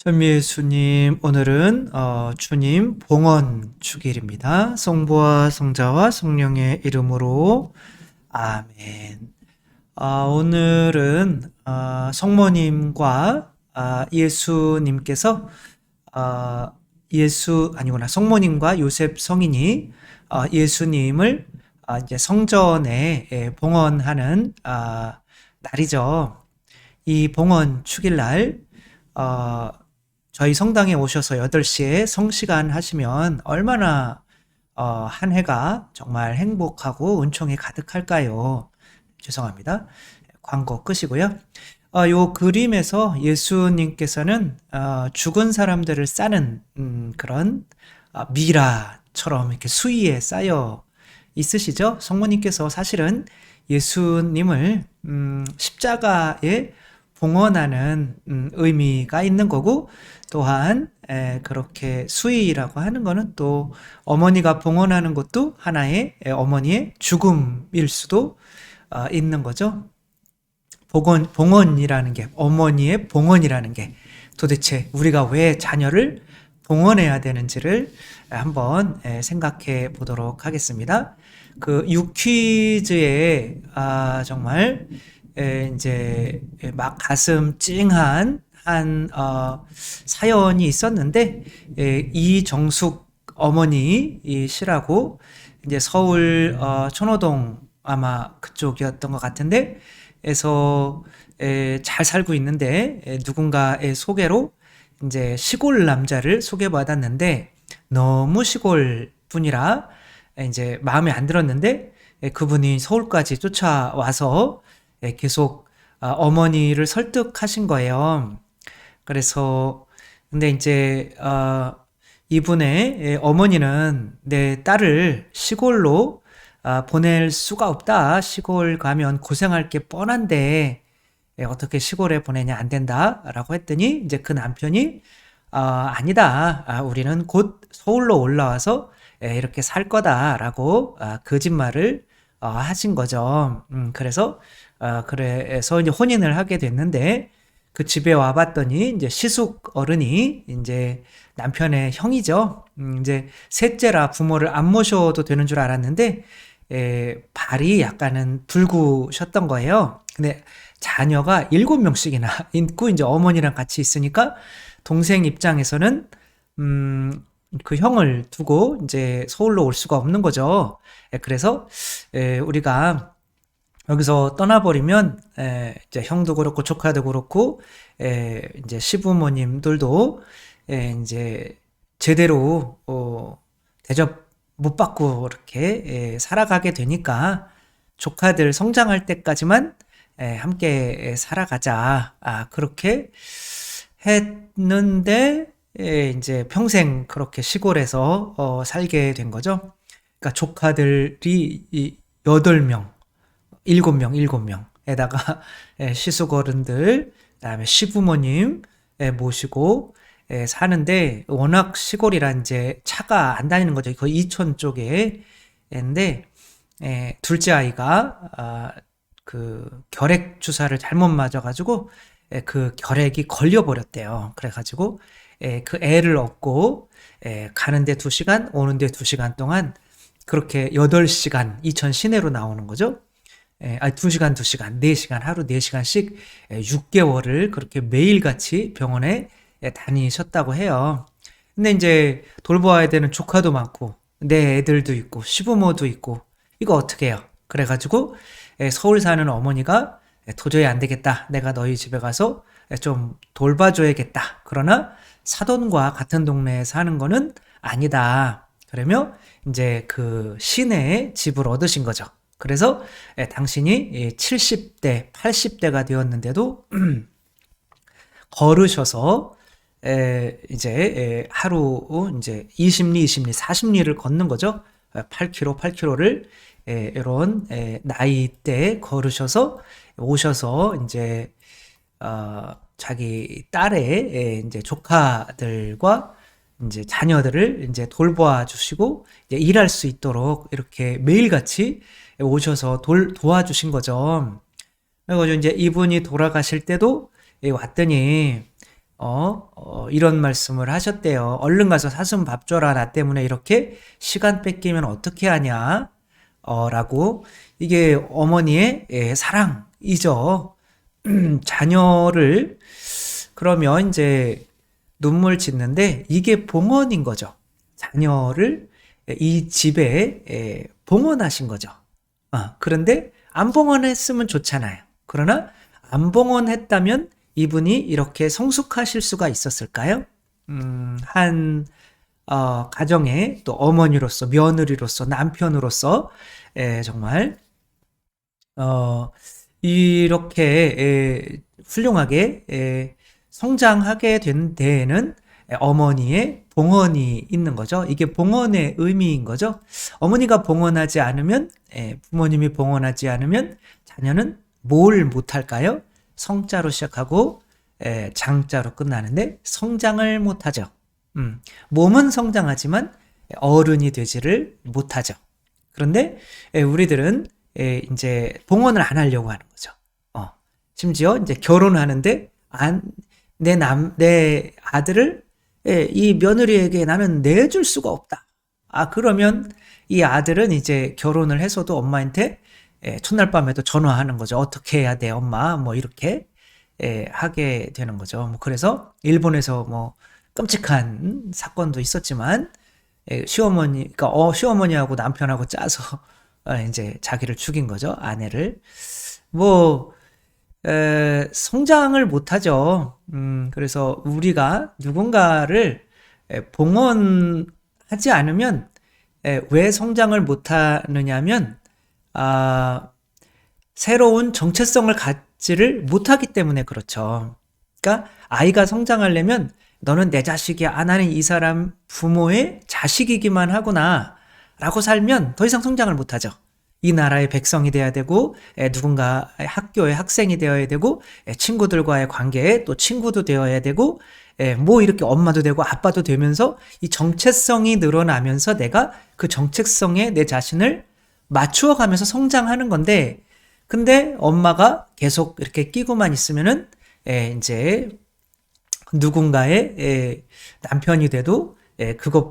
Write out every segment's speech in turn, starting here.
현미예수님, 오늘은 주님 봉헌 주길입니다. 성부와 성자와 성령의 이름으로 아멘. 오늘은 성모님과 예수님께서 성모님과 요셉 성인이 예수님을 이제 성전에 봉헌하는 날이죠. 이 봉헌 축일날 저희 성당에 오셔서 8시에 성시간 하시면 얼마나 한 해가 정말 행복하고 은총이 가득할까요? 죄송합니다. 광고 끄시고요. 요 그림에서 예수님께서는 죽은 사람들을 싸는 그런 미라처럼 이렇게 수위에 쌓여 있으시죠? 성모님께서 사실은 예수님을 십자가에 봉헌하는 의미가 있는 거고, 또한 그렇게 수의라고 하는 거는 또 어머니가 봉헌하는 것도 하나의 어머니의 죽음일 수도 있는 거죠. 봉헌이라는 게, 어머니의 봉헌이라는 게 도대체 우리가 왜 자녀를 봉헌해야 되는지를 한번 생각해 보도록 하겠습니다. 그 유퀴즈에 정말 이제 막 가슴 찡한 한 사연이 있었는데, 이정숙 어머니 시라고 이제 서울 천호동 아마 그쪽이었던 것 같은데 에서 잘 살고 있는데, 누군가의 소개로 이제 시골 남자를 소개받았는데 너무 시골 분이라 이제 마음에 안 들었는데, 그분이 서울까지 쫓아와서 계속 어머니를 설득하신 거예요. 그래서 근데 이제 이분의 어머니는 내 딸을 시골로 보낼 수가 없다. 시골 가면 고생할 게 뻔한데 어떻게 시골에 보내냐, 안 된다라고 했더니 이제 그 남편이 아니다. 우리는 곧 서울로 올라와서 이렇게 살 거다라고 거짓말을 하신 거죠. 그래서 이제 혼인을 하게 됐는데, 그 집에 와봤더니 이제 시숙 어른이 이제 남편의 형이죠. 이제 셋째라 부모를 안 모셔도 되는 줄 알았는데 발이 약간은 붉으셨던 거예요. 근데 자녀가 7명씩이나 있고 이제 어머니랑 같이 있으니까 동생 입장에서는 그 형을 두고 이제 서울로 올 수가 없는 거죠. 그래서 우리가 여기서 떠나버리면 이제 형도 그렇고 조카도 그렇고 이제 시부모님들도 이제 제대로 대접 못 받고 이렇게 살아가게 되니까 조카들 성장할 때까지만 함께 살아가자. 그렇게 했는데 이제 평생 그렇게 시골에서 살게 된 거죠. 그러니까 조카들이 8명, 7명에다가 시숙 어른들, 그다음에 시부모님 모시고 사는데, 워낙 시골이라 이제 차가 안 다니는 거죠. 거의 이촌 쪽에. 근데 둘째 아이가 그 결핵 주사를 잘못 맞아가지고 그 결핵이 걸려버렸대요. 그래가지고 그 애를 업고 가는데 2시간, 오는데 2시간 동안 그렇게 8시간 이천 시내로 나오는 거죠. 2시간, 4시간, 하루 4시간씩 6개월을 그렇게 매일같이 병원에 다니셨다고 해요. 근데 이제 돌보아야 되는 조카도 많고, 내 애들도 있고, 시부모도 있고, 이거 어떻게 해요? 그래가지고 서울 사는 어머니가 도저히 안 되겠다. 내가 너희 집에 가서 좀 돌봐줘야겠다. 그러나 사돈과 같은 동네에 사는 거는 아니다. 그러면 이제 그 시내에 집을 얻으신 거죠. 그래서 당신이 70대, 80대가 되었는데도 걸으셔서 이제 하루 이제 20리, 40리를 걷는 거죠. 8km를 이런 나이대에 걸으셔서 오셔서 이제 자기 딸의 이제 조카들과 이제 자녀들을 이제 돌보아 주시고 이제 일할 수 있도록 이렇게 매일같이 오셔서 도와주신 거죠. 그리고 이제 이분이 돌아가실 때도 왔더니 이런 말씀을 하셨대요. 얼른 가서 사슴 밥 줘라. 나 때문에 이렇게 시간 뺏기면 어떻게 하냐. 라고. 이게 어머니의 사랑이죠. 자녀를 그러면 이제 눈물 짓는데 이게 봉헌인 거죠. 자녀를 이 집에 봉헌하신 거죠. 그런데 안 봉헌했으면 좋잖아요. 그러나 안 봉헌했다면 이분이 이렇게 성숙하실 수가 있었을까요? 한 가정의 또 어머니로서, 며느리로서, 남편으로서 정말 이렇게 훌륭하게 성장하게 된 데에는 어머니의 봉헌이 있는 거죠. 이게 봉헌의 의미인 거죠. 어머니가 봉헌하지 않으면, 부모님이 봉헌하지 않으면 자녀는 뭘 못할까요? 성자로 시작하고 장자로 끝나는데 성장을 못하죠. 몸은 성장하지만 어른이 되지를 못하죠. 그런데 우리들은 이제 봉헌을 안 하려고 하는 거죠. 심지어 이제 결혼하는데 내 아들을 이 며느리에게 나는 내줄 수가 없다. 그러면 이 아들은 이제 결혼을 해서도 엄마한테 첫날 밤에도 전화하는 거죠. 어떻게 해야 돼, 엄마? 뭐 이렇게 하게 되는 거죠. 뭐 그래서 일본에서 뭐 끔찍한 사건도 있었지만 그러니까 시어머니하고 남편하고 짜서 이제 자기를 죽인 거죠. 아내를. 뭐 성장을 못하죠. 그래서 우리가 누군가를 봉헌하지 않으면 왜 성장을 못하느냐면 새로운 정체성을 갖지를 못하기 때문에 그렇죠. 그러니까 아이가 성장하려면 너는 내 자식이야. 나는 이 사람 부모의 자식이기만 하구나 라고 살면 더 이상 성장을 못하죠. 이 나라의 백성이 돼야 되고 누군가 학교의 학생이 되어야 되고 친구들과의 관계에 또 친구도 되어야 되고 뭐 이렇게 엄마도 되고 아빠도 되면서 이 정체성이 늘어나면서 내가 그 정체성에 내 자신을 맞추어 가면서 성장하는 건데 근데 엄마가 계속 이렇게 끼고만 있으면은 이제 누군가의 남편이 돼도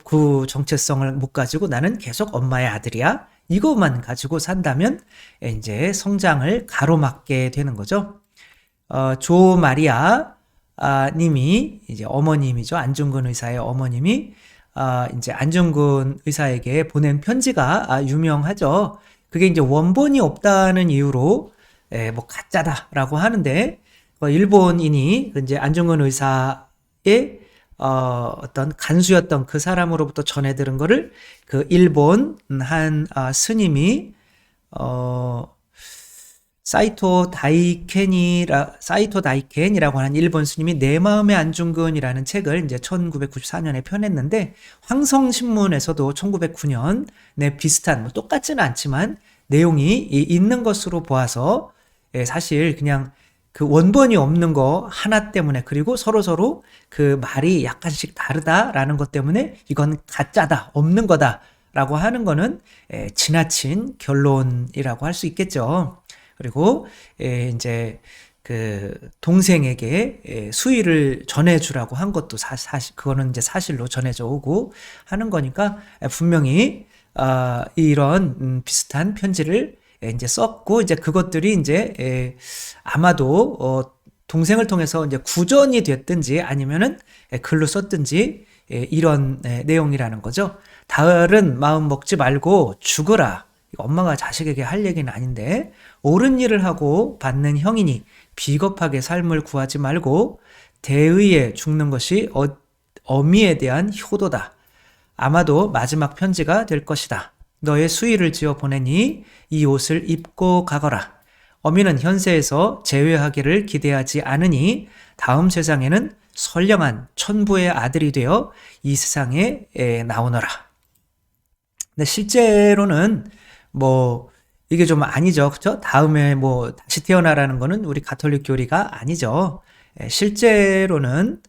그 정체성을 못 가지고 나는 계속 엄마의 아들이야. 이것만 가지고 산다면 이제 성장을 가로막게 되는 거죠. 조 마리아 님이 이제 어머님이죠. 안중근 의사의 어머님이 이제 안중근 의사에게 보낸 편지가 유명하죠. 그게 이제 원본이 없다는 이유로 뭐 가짜다라고 하는데 일본인이 이제 안중근 의사의 어떤 간수였던 그 사람으로부터 전해 들은 거를 그 일본 한 스님이 사이토 다이켄이라고 하는 일본 스님이 내 마음의 안중근이라는 책을 이제 1994년에 펴냈는데 황성신문에서도 1909년에 비슷한 뭐 똑같지는 않지만 내용이 있는 것으로 보아서 사실 그냥 그 원본이 없는 거 하나 때문에 그리고 서로 그 말이 약간씩 다르다라는 것 때문에 이건 가짜다, 없는 거다라고 하는 거는 지나친 결론이라고 할 수 있겠죠. 그리고 이제 그 동생에게 수의를 전해주라고 한 것도 사실 그거는 이제 사실로 전해져 오고 하는 거니까 분명히 이런 비슷한 편지를 이제 썼고 이제 그것들이 이제 아마도 동생을 통해서 이제 구전이 됐든지 아니면은 글로 썼든지 이런 내용이라는 거죠. 다른 마음 먹지 말고 죽으라. 엄마가 자식에게 할 얘기는 아닌데 옳은 일을 하고 받는 형이니 비겁하게 삶을 구하지 말고 대의에 죽는 것이 어미에 대한 효도다. 아마도 마지막 편지가 될 것이다. 너의 수의를 지어 보내니 이 옷을 입고 가거라. 어미는 현세에서 재회하기를 기대하지 않으니 다음 세상에는 선량한 천부의 아들이 되어 이 세상에 나오너라. 근데 실제로는 뭐 이게 좀 아니죠. 그렇죠? 다음에 뭐 다시 태어나라는 거는 우리 가톨릭 교리가 아니죠. 실제로는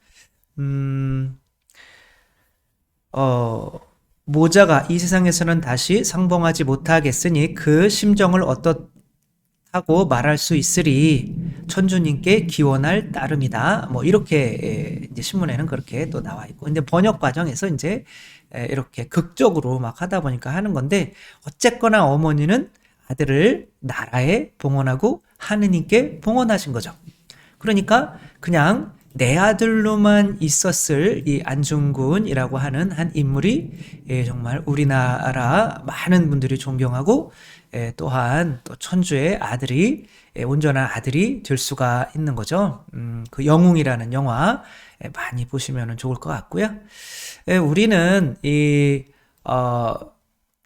모자가 이 세상에서는 다시 상봉하지 못하겠으니 그 심정을 하고 말할 수 있으리 천주님께 기원할 따름이다. 뭐 이렇게 이제 신문에는 그렇게 또 나와 있고, 근데 번역 과정에서 이제 이렇게 극적으로 막 하다 보니까 하는 건데, 어쨌거나 어머니는 아들을 나라에 봉헌하고 하느님께 봉헌하신 거죠. 그러니까 그냥 내 아들로만 있었을 이 안중근이라고 하는 한 인물이 정말 우리나라 많은 분들이 존경하고, 또한 또 천주의 아들이, 온전한 아들이 될 수가 있는 거죠. 그 영웅이라는 영화 많이 보시면 좋을 것 같고요. 우리는 이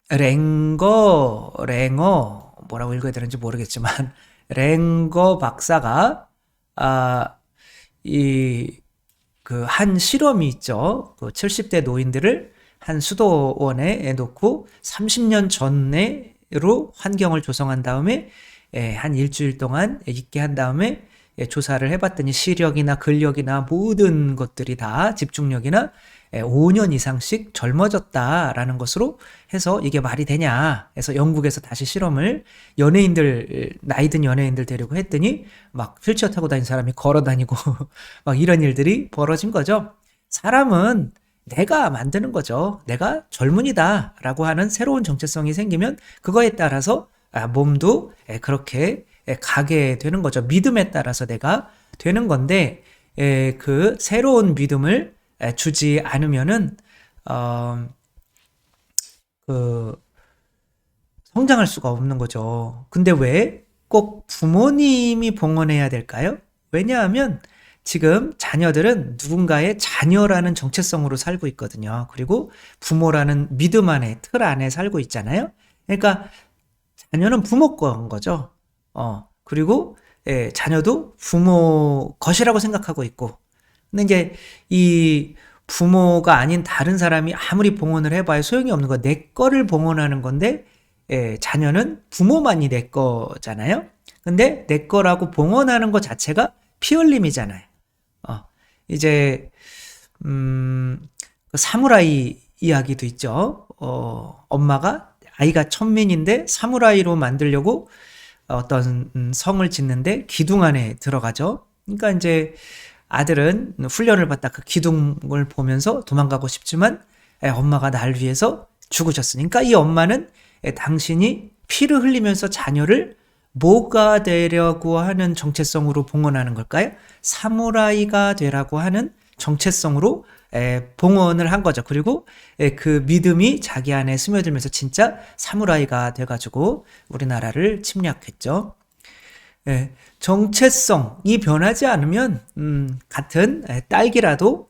랭거 뭐라고 읽어야 되는지 모르겠지만 랭거 박사가 이 그 한 실험이 있죠. 그 70대 노인들을 한 수도원에 놓고 30년 전으로 환경을 조성한 다음에 한 일주일 동안 있게 한 다음에 조사를 해봤더니 시력이나 근력이나 모든 것들이 다, 집중력이나 5년 이상씩 젊어졌다라는 것으로 해서 이게 말이 되냐 해서 영국에서 다시 실험을, 연예인들, 나이 든 연예인들 데리고 했더니 막 휠체어 타고 다니는 사람이 걸어 다니고 막 이런 일들이 벌어진 거죠. 사람은 내가 만드는 거죠. 내가 젊은이다 라고 하는 새로운 정체성이 생기면 그거에 따라서 몸도 그렇게 가게 되는 거죠. 믿음에 따라서 내가 되는 건데, 그 새로운 믿음을 주지 않으면은 그 성장할 수가 없는 거죠. 근데 왜 꼭 부모님이 봉헌해야 될까요? 왜냐하면 지금 자녀들은 누군가의 자녀라는 정체성으로 살고 있거든요. 그리고 부모라는 믿음 안에, 틀 안에 살고 있잖아요. 그러니까 자녀는 부모 건 거죠. 그리고 자녀도 부모 것이라고 생각하고 있고, 근데 이제 이 부모가 아닌 다른 사람이 아무리 봉헌을 해봐야 소용이 없는 거, 내 거를 봉헌하는 건데, 자녀는 부모만이 내 거잖아요. 근데 내 거라고 봉헌하는 것 자체가 피 흘림이잖아요. 이제 그 사무라이 이야기도 있죠. 엄마가, 아이가 천민인데 사무라이로 만들려고 어떤 성을 짓는데 기둥 안에 들어가죠. 그러니까 이제 아들은 훈련을 받다 그 기둥을 보면서 도망가고 싶지만 엄마가 날 위해서 죽으셨으니까, 이 엄마는 당신이 피를 흘리면서 자녀를 뭐가 되려고 하는 정체성으로 봉헌하는 걸까요? 사무라이가 되라고 하는 정체성으로 봉헌을 한 거죠. 그리고 그 믿음이 자기 안에 스며들면서 진짜 사무라이가 돼가지고 우리나라를 침략했죠. 정체성이 변하지 않으면 같은 딸기라도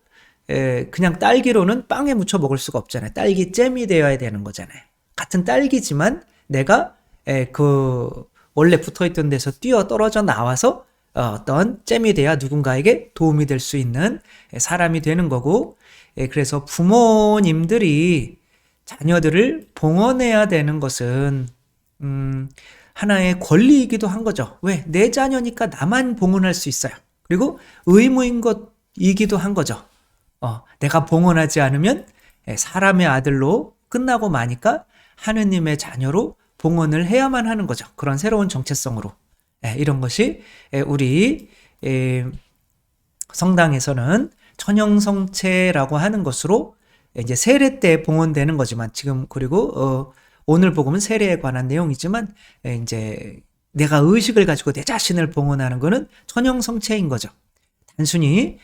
그냥 딸기로는 빵에 묻혀 먹을 수가 없잖아요. 딸기 잼이 되어야 되는 거잖아요. 같은 딸기지만 내가 그 원래 붙어있던 데서 뛰어 떨어져 나와서 어떤 잼이 돼야 누군가에게 도움이 될 수 있는 사람이 되는 거고, 그래서 부모님들이 자녀들을 봉헌해야 되는 것은 하나의 권리이기도 한 거죠. 왜? 내 자녀니까 나만 봉헌할 수 있어요. 그리고 의무인 것이기도 한 거죠. 내가 봉헌하지 않으면 사람의 아들로 끝나고 마니까 하느님의 자녀로 봉헌을 해야만 하는 거죠. 그런 새로운 정체성으로. 이런 것이 우리 성당에서는 천형성체라고 하는 것으로 이제 세례 때 봉헌되는 거지만, 지금 그리고 오늘 복음은 세례에 관한 내용이지만, 이제 내가 의식을 가지고 내 자신을 봉헌하는 거는 천형성체인 거죠. 단순히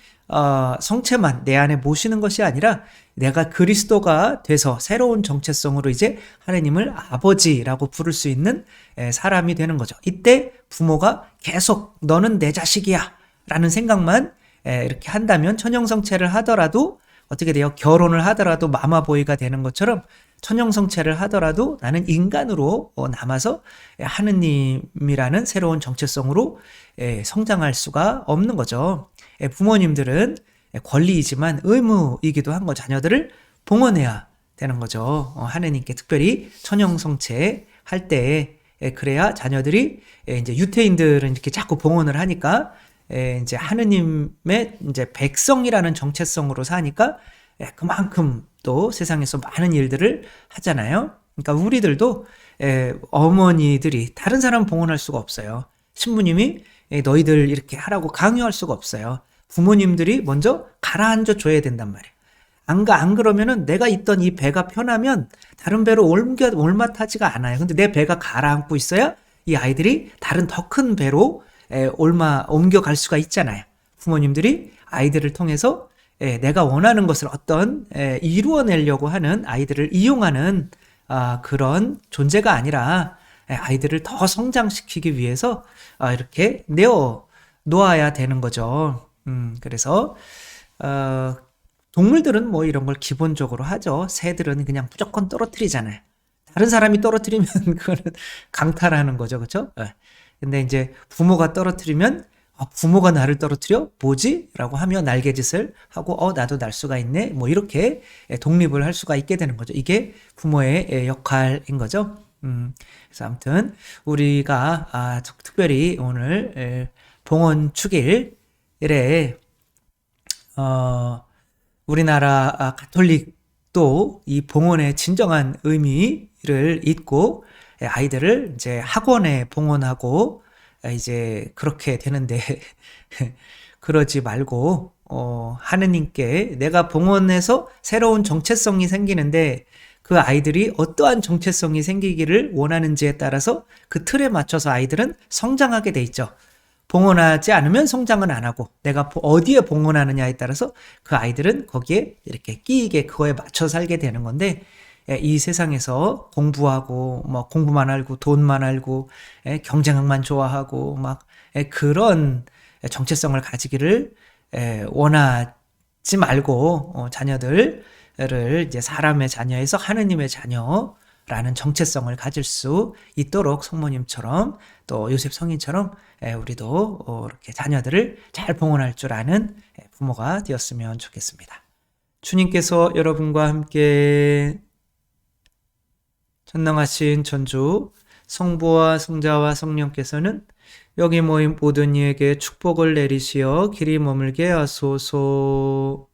성체만 내 안에 모시는 것이 아니라 내가 그리스도가 돼서 새로운 정체성으로 이제 하나님을 아버지라고 부를 수 있는 사람이 되는 거죠. 이때 부모가 계속 너는 내 자식이야 라는 생각만 이렇게 한다면, 천형성체를 하더라도 어떻게 돼요? 결혼을 하더라도 마마보이가 되는 것처럼 천형성체를 하더라도 나는 인간으로 남아서 하느님이라는 새로운 정체성으로 성장할 수가 없는 거죠. 부모님들은 권리이지만 의무이기도 한 거, 자녀들을 봉헌해야 되는 거죠. 하느님께 특별히 천형성체 할 때, 그래야 자녀들이, 이제 유태인들은 이렇게 자꾸 봉헌을 하니까 이제 하느님의 이제 백성이라는 정체성으로 사니까 그만큼 또 세상에서 많은 일들을 하잖아요. 그러니까 우리들도 어머니들이 다른 사람 봉헌할 수가 없어요. 신부님이 너희들 이렇게 하라고 강요할 수가 없어요. 부모님들이 먼저 가라앉아 줘야 된단 말이에요. 안 그러면은 내가 있던 이 배가 편하면 다른 배로 올마타지가 않아요. 근데 내 배가 가라앉고 있어야 이 아이들이 다른 더 큰 배로 옮겨갈 수가 있잖아요. 부모님들이 아이들을 통해서 내가 원하는 것을 이루어내려고 하는 아이들을 이용하는 그런 존재가 아니라 아이들을 더 성장시키기 위해서 이렇게 내어 놓아야 되는 거죠. 그래서 동물들은 뭐 이런 걸 기본적으로 하죠. 새들은 그냥 무조건 떨어뜨리잖아요. 다른 사람이 떨어뜨리면 그거는 강탈하는 거죠. 그렇죠? 근데 이제 부모가 떨어뜨리면 부모가 나를 떨어뜨려? 뭐지? 라고 하며 날개짓을 하고 나도 날 수가 있네. 뭐 이렇게 독립을 할 수가 있게 되는 거죠. 이게 부모의 역할인 거죠. 그래서 아무튼 우리가 특별히 오늘 봉헌 축일에 우리나라 가톨릭도 이 봉헌의 진정한 의미를 잊고 아이들을 이제 학원에 봉헌하고 이제 그렇게 되는데 그러지 말고 하느님께 내가 봉헌해서 새로운 정체성이 생기는데 그 아이들이 어떠한 정체성이 생기기를 원하는지에 따라서 그 틀에 맞춰서 아이들은 성장하게 돼 있죠. 봉헌하지 않으면 성장은 안 하고 내가 어디에 봉헌하느냐에 따라서 그 아이들은 거기에 이렇게 끼이게 그거에 맞춰 살게 되는 건데 이 세상에서 공부하고 뭐 공부만 알고 돈만 알고 경쟁만 좋아하고 막 그런 정체성을 가지기를 원하지 말고 자녀들을 이제 사람의 자녀에서 하느님의 자녀라는 정체성을 가질 수 있도록 성모님처럼 또 요셉 성인처럼 우리도 이렇게 자녀들을 잘 봉헌할 줄 아는 부모가 되었으면 좋겠습니다. 주님께서 여러분과 함께 전능하신 천주 성부와 성자와 성령께서는 여기 모인 모든 이에게 축복을 내리시어 길이 머물게 하소서.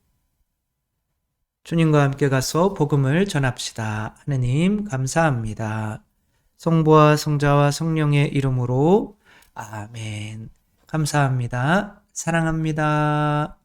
주님과 함께 가서 복음을 전합시다. 하느님 감사합니다. 성부와 성자와 성령의 이름으로 아멘. 감사합니다. 사랑합니다.